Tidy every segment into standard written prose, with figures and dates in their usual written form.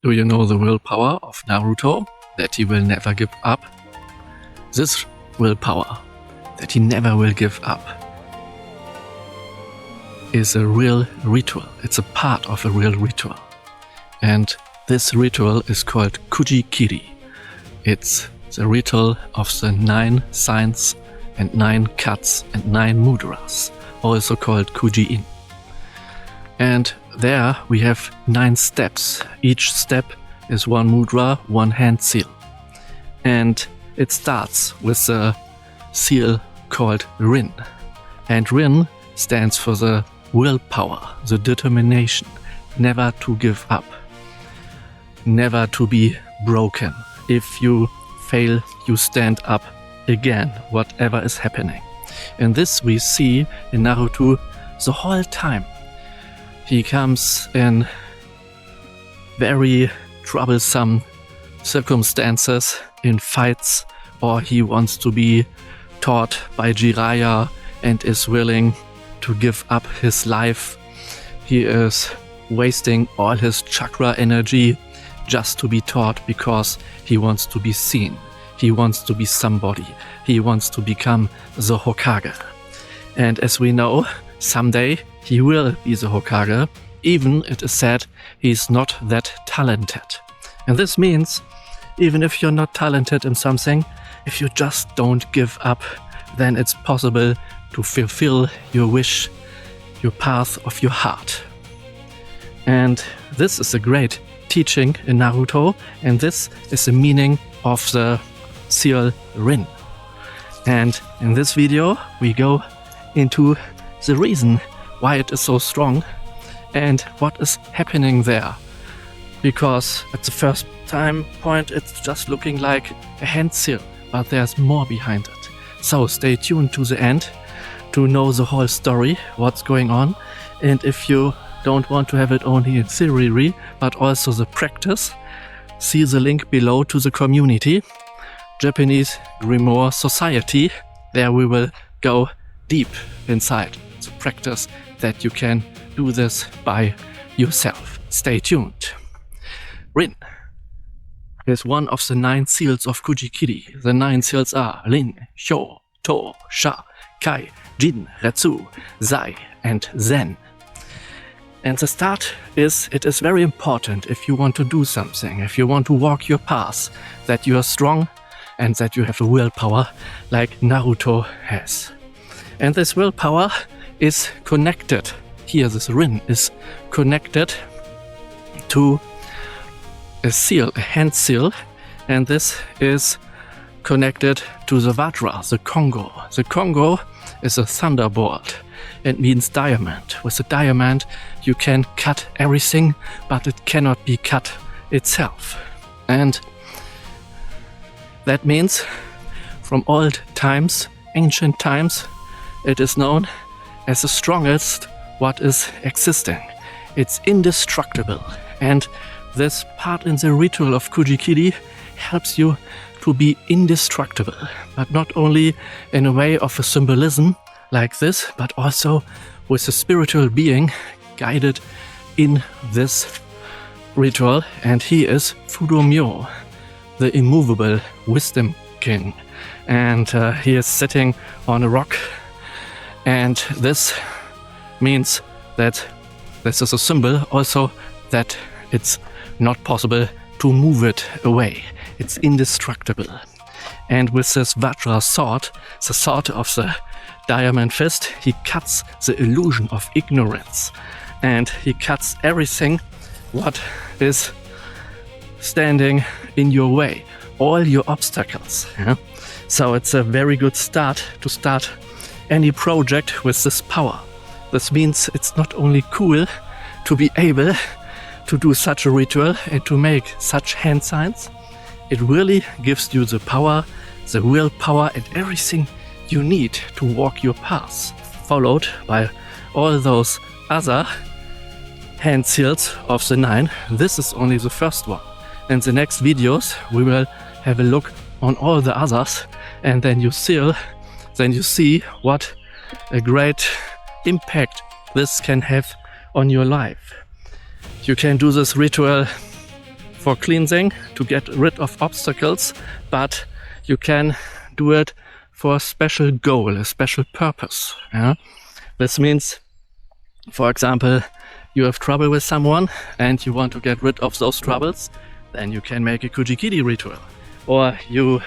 Do you know the willpower of Naruto, that he will never give up? This willpower, that he never will give up, is a real ritual. It's a part of a real ritual. And this ritual is called Kuji-Kiri. It's the ritual of the 9 signs and 9 cuts and 9 mudras, also called Kuji-in. And there we have 9 steps. Each step is 1 mudra, 1 hand seal. And it starts with the seal called Rin. And Rin stands for the willpower, the determination, never to give up, never to be broken. If you fail, you stand up again, whatever is happening. And this we see in Naruto the whole time. He comes in very troublesome circumstances, in fights, or he wants to be taught by Jiraiya and is willing to give up his life. He is wasting all his chakra energy just to be taught because he wants to be seen. He wants to be somebody. He wants to become the Hokage. And as we know, someday he will be the Hokage, even it is said he's not that talented. And this means, even if you're not talented in something, if you just don't give up, then it's possible to fulfill your wish, your path of your heart. And this is a great teaching in Naruto, and this is the meaning of the Seal Rin. And in this video we go into the reason why it is so strong and what is happening there. Because at the first time point it's just looking like a hand seal, but there's more behind it. So stay tuned to the end to know the whole story, what's going on. And if you don't want to have it only in theory, but also the practice, see the link below to the community, Japanese Grimoire Society. There we will go deep inside the practice that you can do this by yourself. Stay tuned. Rin is one of the 9 seals of Kuji-Kiri. The 9 seals are Rin, Shō, To, Sha, Kai, Jin, Retsu, Zai, and Zen. And the start is, it is very important if you want to do something, if you want to walk your path, that you are strong and that you have the willpower like Naruto has. And this willpower is connected, here this Rin is connected to a seal, a hand seal, and this is connected to the Vajra, the Kongō. The Kongō is a thunderbolt. It means diamond. With a diamond you can cut everything, but it cannot be cut itself. And that means from old times, ancient times, it is known as the strongest what is existing. It's indestructible. And this part in the ritual of Kuji-Kiri helps you to be indestructible, but not only in a way of a symbolism like this, but also with a spiritual being guided in this ritual, and he is Fudō Myōō, the immovable wisdom king. And he is sitting on a rock, and this means that this is a symbol also that it's not possible to move it away. It's indestructible. And with this Vajra sword, the sword of the diamond fist, he cuts the illusion of ignorance. And he cuts everything what is standing in your way, all your obstacles. Yeah? So it's a very good start to start any project with this power. This means it's not only cool to be able to do such a ritual and to make such hand signs, it really gives you the power, the willpower, and everything you need to walk your path, followed by all those other hand seals of the 9. This is only the first one. In the next videos we will have a look on all the others, and then you see what a great impact this can have on your life. You can do this ritual for cleansing, to get rid of obstacles, but you can do it for a special goal, a special purpose. Yeah? This means, for example, you have trouble with someone and you want to get rid of those troubles, then you can make a Kuji-Kiri ritual. Or you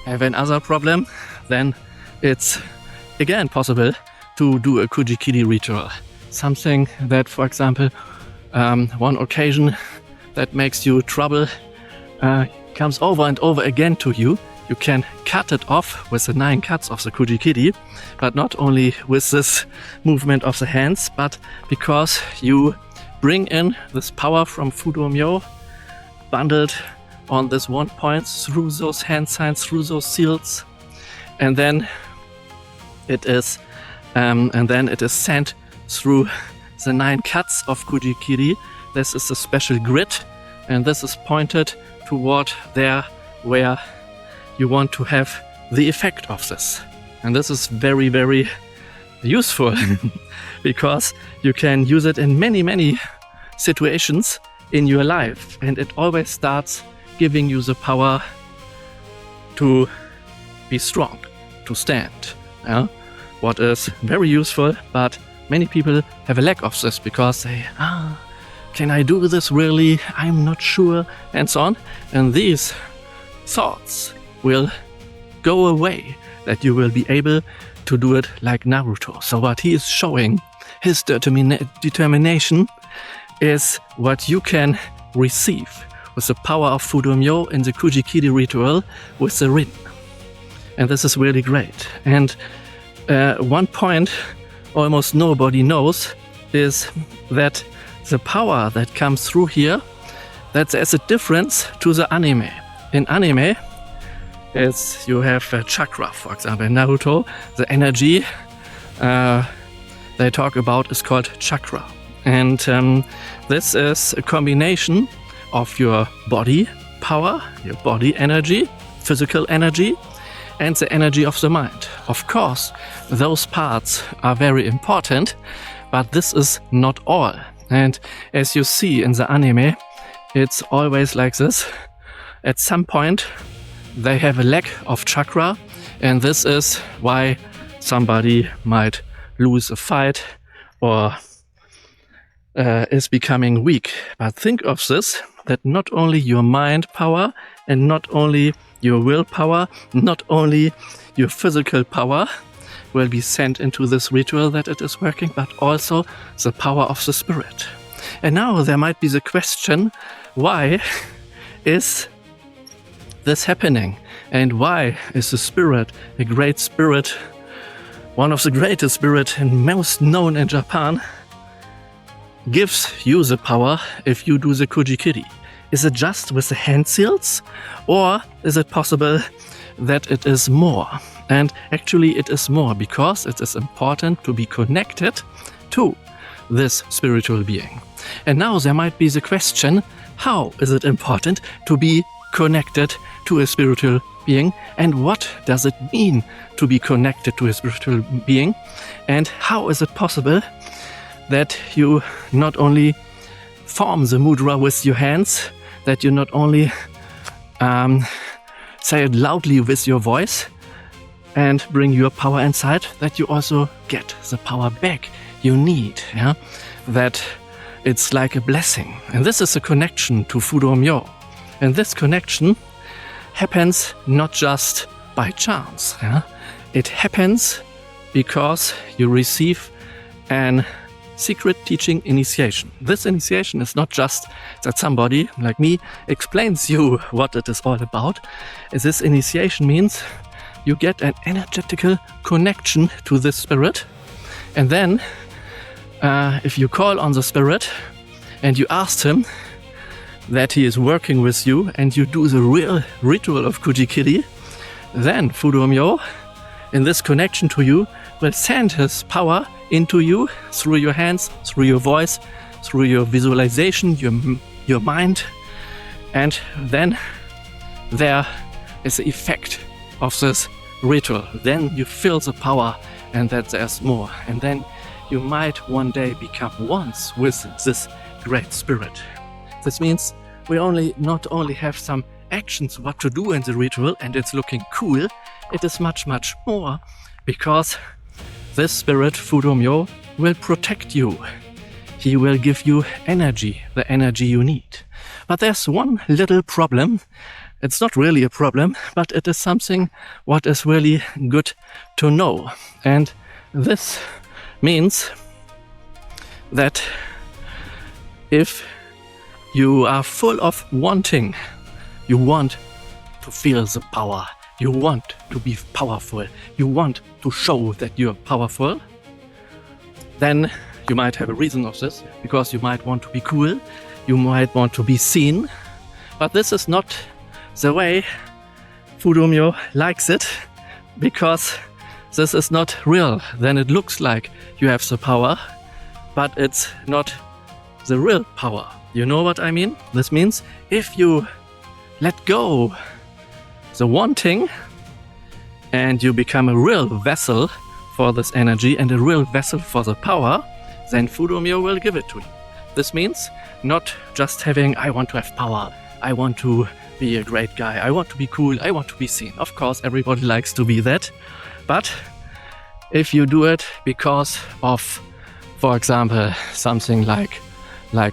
have another problem, then it's again possible to do a Kuji-Kiri ritual. Something that, for example, one occasion that makes you trouble comes over and over again to you. You can cut it off with the 9 cuts of the Kuji-Kiri, but not only with this movement of the hands, but because you bring in this power from Fudō Myōō, bundled on this one point through those hand signs, through those seals, and then it is sent through the 9 cuts of Kuji-Kiri. This is a special grid, and this is pointed toward there where you want to have the effect of this. And this is very, very useful because you can use it in many, many situations in your life, and it always starts giving you the power to be strong, to stand. Yeah? What is very useful, but many people have a lack of this because they, can I do this really? I'm not sure, and so on. And these thoughts will go away, that you will be able to do it like Naruto. So what he is showing, his determination, is what you can receive with the power of Fudō Myōō in the Kuji-Kiri ritual with the Rin. And this is really great. And one point almost nobody knows is that the power that comes through here, that there's a difference to the anime. In anime, you have Chakra, for example. In Naruto, the energy they talk about is called Chakra. And this is a combination of your body power, your body energy, physical energy, and the energy of the mind. Of course, those parts are very important, but this is not all. And as you see in the anime, it's always like this. At some point, they have a lack of chakra, and this is why somebody might lose a fight or is becoming weak. But think of this, that not only your mind power and not only your willpower, not only your physical power will be sent into this ritual that it is working, but also the power of the spirit. And now there might be the question, why is this happening? And why is the spirit, a great spirit, one of the greatest spirits and most known in Japan, gives you the power if you do the Kuji-Kiri? Is it just with the hand seals, or is it possible that it is more? And actually it is more, because it is important to be connected to this spiritual being. And now there might be the question, how is it important to be connected to a spiritual being, and what does it mean to be connected to a spiritual being, and how is it possible that you not only form the mudra with your hands, that you not only say it loudly with your voice and bring your power inside, that you also get the power back you need, yeah? That it's like a blessing. And this is a connection to Fudō Myōō. And this connection happens not just by chance, yeah? It happens because you receive an secret teaching initiation. This initiation is not just that somebody like me explains you what it is all about. This initiation means you get an energetical connection to the spirit, and then if you call on the spirit and you ask him that he is working with you and you do the real ritual of Kuji-Kiri, then Fudō Myōō, in this connection to you, will send his power into you through your hands, through your voice, through your visualization, your mind, and then there is the effect of this ritual. Then you feel the power and that there's more, and then you might one day become one with this great spirit. This means we not only have some actions what to do in the ritual and it's looking cool, it is much more, because this spirit Fudō Myōō will protect you. He will give you energy, the energy you need. But there's one little problem. It's not really a problem, but it is something what is really good to know. And this means that if you are full of wanting, you want to feel the power, you want to be powerful, you want to show that you're powerful, then you might have a reason of this, because you might want to be cool, you might want to be seen, but this is not the way Fudō Myōō likes it, because this is not real. Then it looks like you have the power, but it's not the real power. You know what I mean? This means if you let go the wanting and you become a real vessel for this energy and a real vessel for the power, then Fudō Myōō will give it to you. This means not just having, I want to have power, I want to be a great guy, I want to be cool, I want to be seen. Of course, everybody likes to be that. But if you do it because of, for example, something like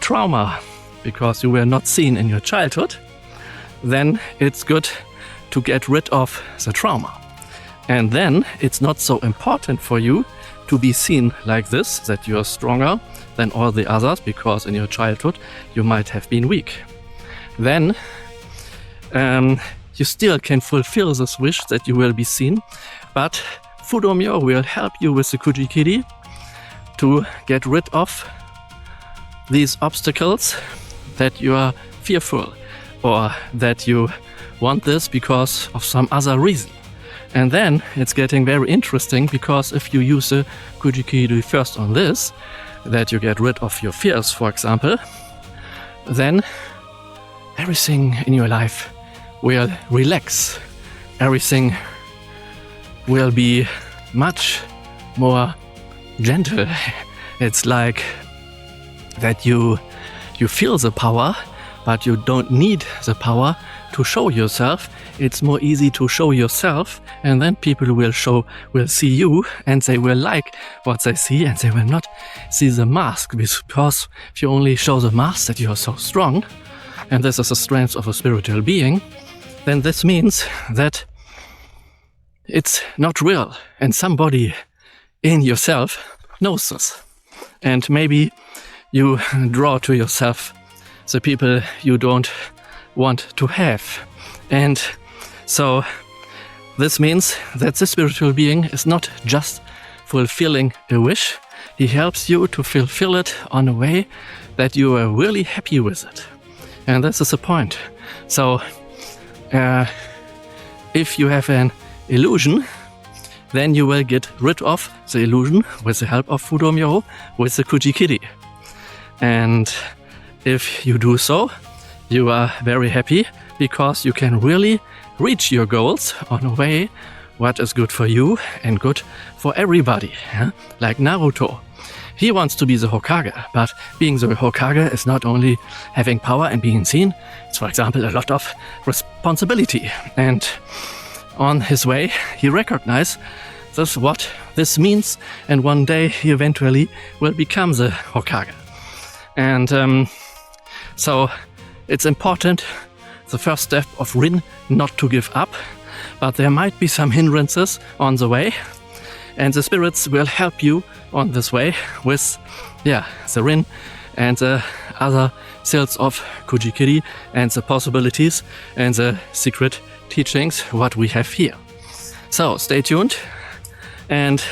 trauma, because you were not seen in your childhood, then it's good to get rid of the trauma. And then it's not so important for you to be seen like this, that you are stronger than all the others, because in your childhood you might have been weak. Then you still can fulfill this wish that you will be seen, but Fudō Myōō will help you with the Kuji-Kiri to get rid of these obstacles that you are fearful, or that you want this because of some other reason. And then it's getting very interesting, because if you use the Kuji-Kiri first on this, that you get rid of your fears, for example, then everything in your life will relax. Everything will be much more gentle. It's like that you feel the power, but you don't need the power to show yourself. It's more easy to show yourself, and then people will see you, and they will like what they see, and they will not see the mask, because if you only show the mask that you are so strong, and this is the strength of a spiritual being, then this means that it's not real, and somebody in yourself knows this. And maybe you draw to yourself the people you don't want to have. And so this means that the spiritual being is not just fulfilling a wish, he helps you to fulfill it on a way that you are really happy with it. And this is the point. So if you have an illusion, then you will get rid of the illusion with the help of Fudō Myōō, with the Kuji-Kiri. And if you do so, you are very happy, because you can really reach your goals on a way what is good for you and good for everybody. Yeah? Like Naruto. He wants to be the Hokage, but being the Hokage is not only having power and being seen, it's, for example, a lot of responsibility. And on his way, he recognizes what this means, and one day he eventually will become the Hokage. And so it's important, the first step of Rin, not to give up, but there might be some hindrances on the way, and the spirits will help you on this way with the Rin and the other seals of Kuji-Kiri and the possibilities and the secret teachings what we have here. So stay tuned, and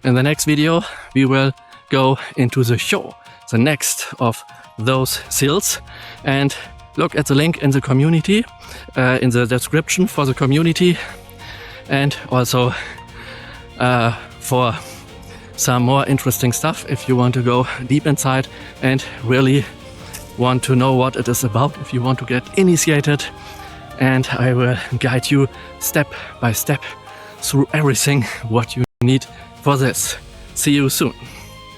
in the next video we will go into the show, the next of those seals, and look at the link in the community, in the description for the community, and also for some more interesting stuff if you want to go deep inside and really want to know what it is about, if you want to get initiated. And I will guide you step by step through everything what you need for this. See you soon.